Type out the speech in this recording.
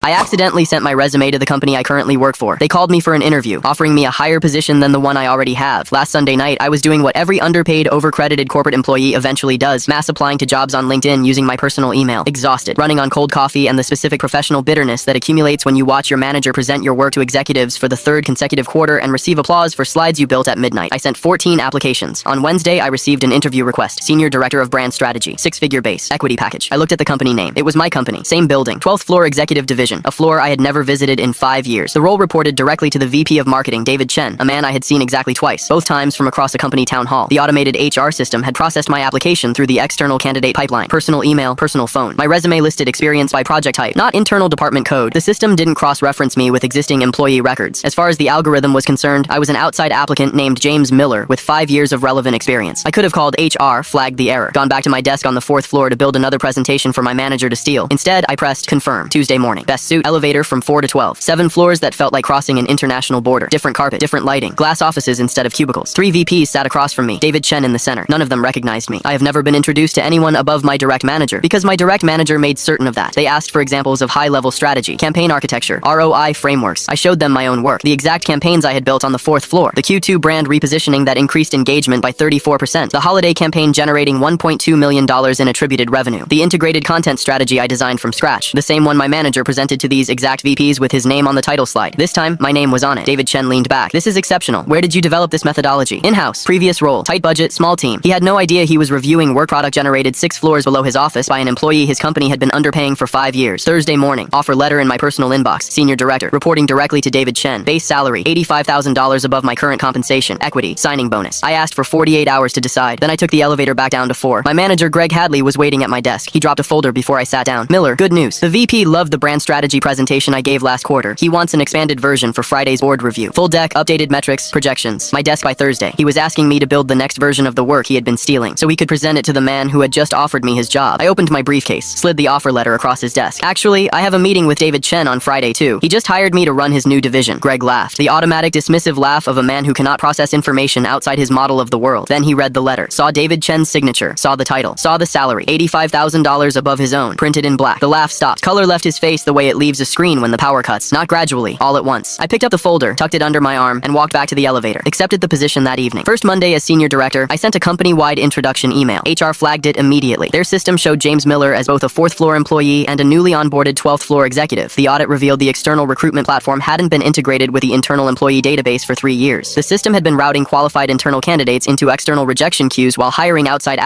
I accidentally sent my resume to the company I currently work for. They called me for an interview, offering me a higher position than the one I already have. Last Sunday night, I was doing what every underpaid, overcredited corporate employee eventually does, mass applying to jobs on LinkedIn using my personal email. Exhausted, running on cold coffee and the specific professional bitterness that accumulates when you watch your manager present your work to executives for the third consecutive quarter and receive applause for slides you built at midnight. I sent 14 applications. On Wednesday, I received an interview request. Senior Director of Brand Strategy, 6-figure base, equity package. I looked at the company name. It was my company. Same building, 12th floor executive division. A floor I had never visited in 5 years. The role reported directly to the VP of Marketing, David Chen, a man I had seen exactly twice, both times from across a company town hall. The automated HR system had processed my application through the external candidate pipeline. Personal email, personal phone. My resume listed experience by project type, not internal department code. The system didn't cross-reference me with existing employee records. As far as the algorithm was concerned, I was an outside applicant named James Miller with 5 years of relevant experience. I could have called HR, flagged the error, gone back to my desk on the 4th floor to build another presentation for my manager to steal. Instead, I pressed confirm. Tuesday morning. Best suit, elevator from 4 to 12. 7 floors that felt like crossing an international border. Different carpet, different lighting, glass offices instead of cubicles. 3 VPs sat across from me, David Chen in the center. None of them recognized me. I have never been introduced to anyone above my direct manager because my direct manager made certain of that. They asked for examples of high-level strategy, campaign architecture, ROI frameworks. I showed them my own work, the exact campaigns I had built on the 4th floor, the Q2 brand repositioning that increased engagement by 34%, the holiday campaign generating $1.2 million in attributed revenue, the integrated content strategy I designed from scratch, the same one my manager presented to these exact VPs with his name on the title slide. This time, my name was on it. David Chen leaned back. This is exceptional. Where did you develop this methodology? In-house. Previous role. Tight budget, small team. He had no idea he was reviewing work product generated 6 floors below his office by an employee his company had been underpaying for 5 years. Thursday morning. Offer letter in my personal inbox. Senior Director. Reporting directly to David Chen. Base salary. $85,000 above my current compensation. Equity. Signing bonus. I asked for 48 hours to decide. Then I took the elevator back down to 4. My manager, Greg Hadley, was waiting at my desk. He dropped a folder before I sat down. Miller, good news. The VP loved the brand strategy presentation I gave last quarter. He wants an expanded version for Friday's board review. Full deck, updated metrics, projections. My desk by Thursday. He was asking me to build the next version of the work he had been stealing, so he could present it to the man who had just offered me his job. I opened my briefcase, slid the offer letter across his desk. Actually, I have a meeting with David Chen on Friday too. He just hired me to run his new division. Greg laughed. The automatic dismissive laugh of a man who cannot process information outside his model of the world. Then he read the letter, saw David Chen's signature, saw the title, saw the salary, $85,000 above his own, printed in black. The laugh stopped. Color left his face the way it leaves a screen when the power cuts, not gradually, all at once. I picked up the folder, tucked it under my arm, and walked back to the elevator. Accepted the position that evening. First Monday as senior director, I sent a company-wide introduction email. HR flagged it immediately. Their system showed James Miller as both a 4th floor employee and a newly onboarded 12th floor executive. The audit revealed the external recruitment platform hadn't been integrated with the internal employee database for 3 years. The system had been routing qualified internal candidates into external rejection queues while hiring outside